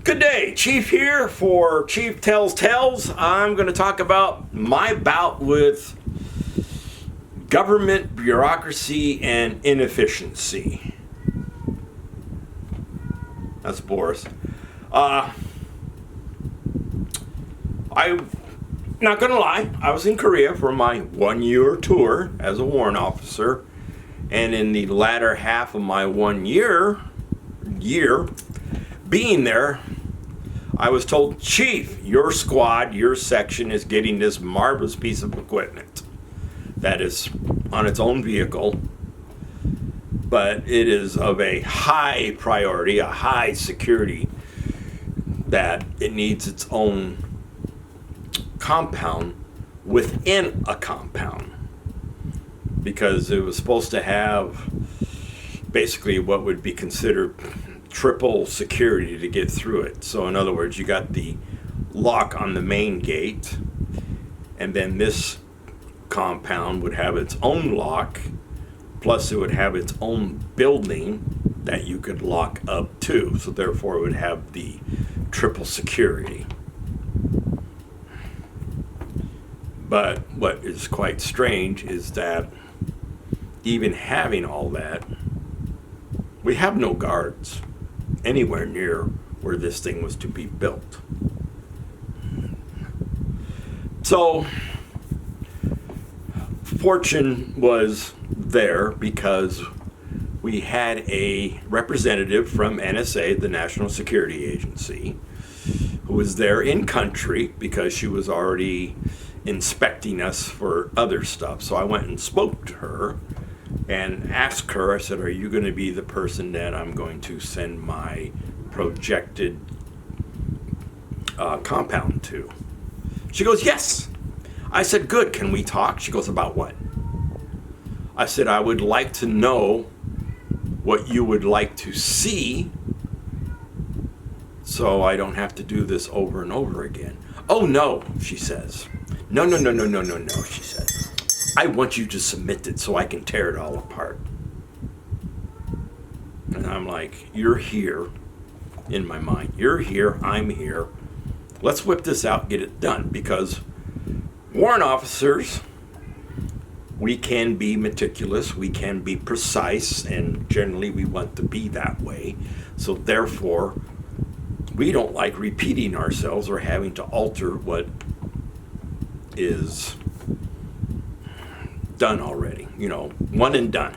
Good day, Chief here for Chief Tells Tales. I'm going to talk about my bout with government bureaucracy and inefficiency. That's Boris. I'm not going to lie, I was in Korea for my 1-year tour as a warrant officer, and in the latter half of my 1 year being there, I was told, Chief, your squad, your section is getting this marvelous piece of equipment that is on its own vehicle, but it is of a high priority, a high security, that it needs its own compound within a compound, because it was supposed to have basically what would be considered triple security to get through it. So in other words, you got the lock on the main gate, and then this compound would have its own lock, plus it would have its own building that you could lock up to, so therefore it would have the triple security. But what is quite strange is that even having all that, we have no guards anywhere near where this thing was to be built. So fortune was there because we had a representative from NSA, the National Security Agency, who was there in country because she was already inspecting us for other stuff. So I went and spoke to her and asked her, I said, are you going to be the person that I'm going to send my projected compound to? She goes, yes. I said, good, can we talk? She goes, about what? I said, I would like to know what you would like to see so I don't have to do this over and over again. Oh, no, she says. No, she said. I want you to submit it so I can tear it all apart. And I'm like, you're here, in my mind. You're here, I'm here. Let's whip this out, get it done. Because warrant officers, we can be meticulous, we can be precise, and generally we want to be that way. So therefore, we don't like repeating ourselves or having to alter what is done already, one and done,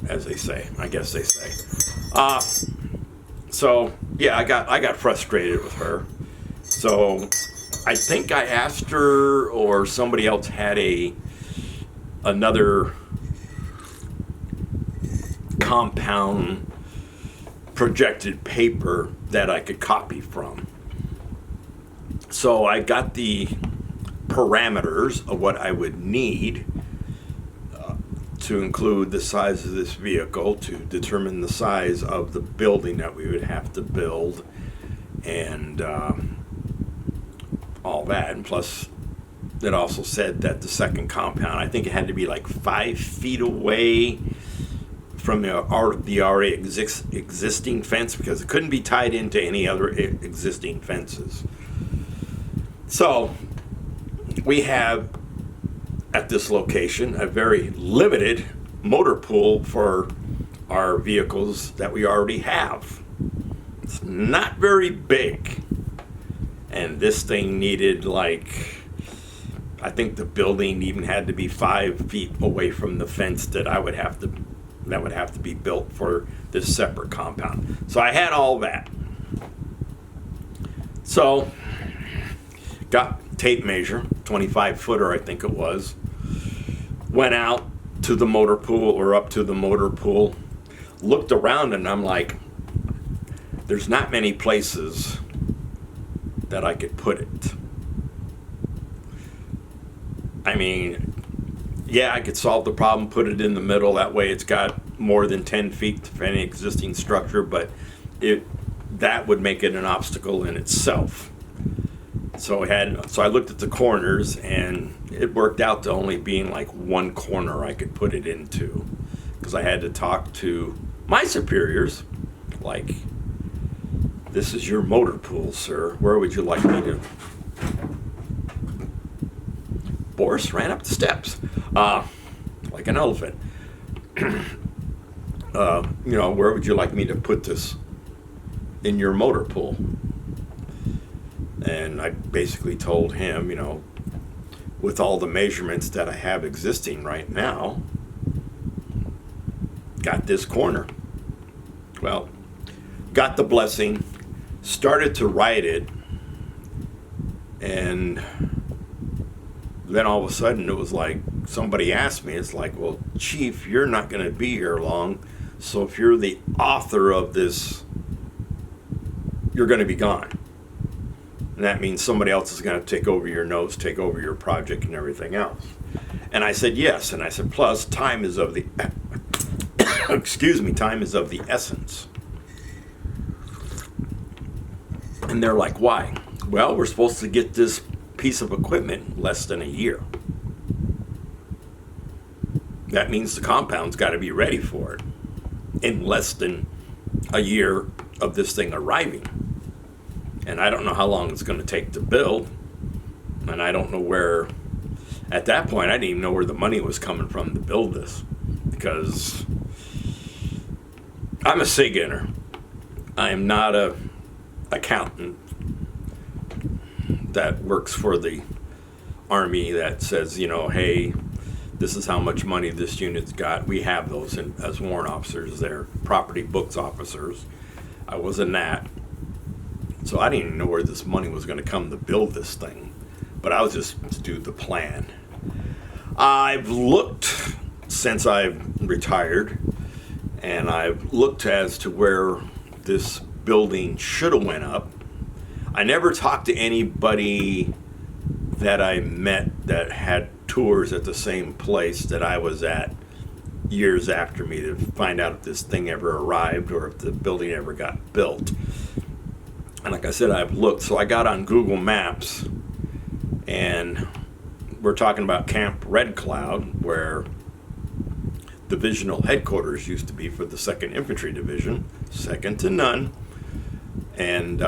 as they say, I guess they say. So yeah, I got frustrated with her. So I think I asked her, or somebody else had another compound projected paper that I could copy from. So I got the parameters of what I would need to include the size of this vehicle, to determine the size of the building that we would have to build, and all that. And plus, it also said that the second compound, I think it had to be like 5 feet away from the already existing fence, because it couldn't be tied into any other existing fences. So we have at this location a very limited motor pool for our vehicles that we already have. It's not very big, and this thing needed, like, I think the building even had to be 5 feet away from the fence that would have to be built for this separate compound. So I had all that. So got tape measure, 25 footer I think it was, went out to the motor pool, or up to the motor pool, looked around, and I'm like, there's not many places that I could put it. I mean, yeah, I could solve the problem, put it in the middle, that way it's got more than 10 feet for any existing structure, but that would make it an obstacle in itself. So I looked at the corners, and it worked out to only being like one corner I could put it into, because I had to talk to my superiors, like This is your motor pool, sir. Where would you like me to? Boris ran up the steps, like an elephant. Where would you like me to put this in your motor pool? And I basically told him, with all the measurements that I have existing right now, got this corner. Well, got the blessing, started to write it, and then all of a sudden it was like somebody asked me, it's like, well, Chief, you're not going to be here long, so if you're the author of this, you're going to be gone. And that means somebody else is going to take over your notes, take over your project and everything else. And I said yes, and I said plus time is of the time is of the essence. And they're like, why? Well, we're supposed to get this piece of equipment less than a year. That means the compound's got to be ready for it in less than a year of this thing arriving. And I don't know how long it's going to take to build. And I don't know where, at that point, I didn't even know where the money was coming from to build this. Because I'm a SIG-inner. I am not a accountant that works for the Army that says, hey, this is how much money this unit's got. We have those as warrant officers. They're property books officers. I wasn't that. So I didn't even know where this money was going to come to build this thing. But I was just to do the plan. I've looked since I've retired, and I've looked as to where this building should have went up. I never talked to anybody that I met that had tours at the same place that I was at years after me to find out if this thing ever arrived or if the building ever got built. And like I said, I've looked. So I got on Google Maps, and we're talking about Camp Red Cloud, where divisional headquarters used to be for the 2nd Infantry Division, second to none, and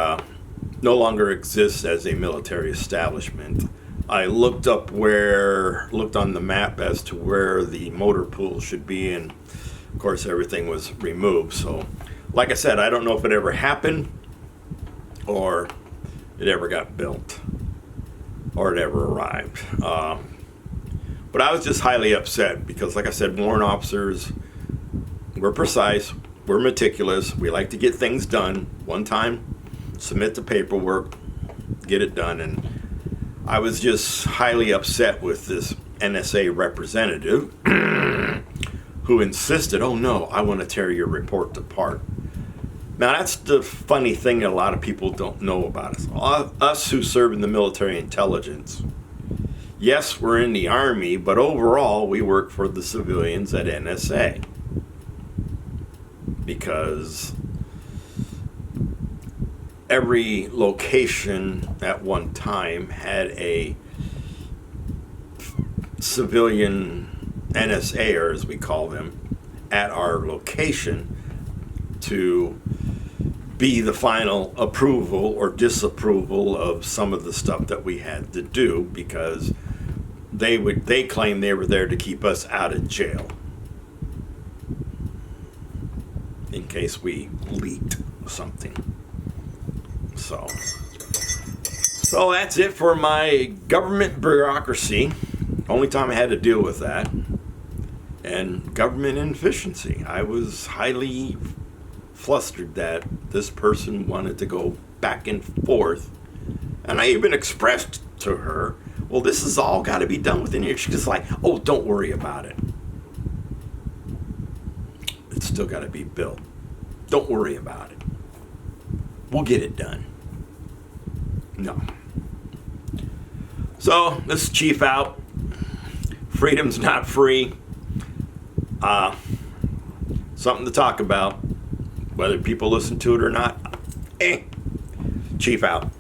no longer exists as a military establishment. I looked on the map as to where the motor pool should be, and of course everything was removed. So, like I said, I don't know if it ever happened, or it ever got built, or it ever arrived. But I was just highly upset because, like I said, warrant officers, we're precise, we're meticulous, we like to get things done one time, submit the paperwork, get it done. And I was just highly upset with this NSA representative who insisted, oh no, I want to tear your report apart. Now that's the funny thing that a lot of people don't know about us. Us who serve in the military intelligence. Yes, we're in the Army, but overall we work for the civilians at NSA. Because every location at one time had a civilian NSAer, as we call them, at our location to be the final approval or disapproval of some of the stuff that we had to do, because they claimed they were there to keep us out of jail in case we leaked something. So that's it for my government bureaucracy. Only time I had to deal with that. And government inefficiency. I was highly flustered that this person wanted to go back and forth. And I even expressed to her, well, this has all got to be done within a year. She's just like, oh, don't worry about it. It's still got to be built. Don't worry about it. We'll get it done. No. So, this is Chief out. Freedom's not free. Something to talk about. Whether people listen to it or not. Chief out.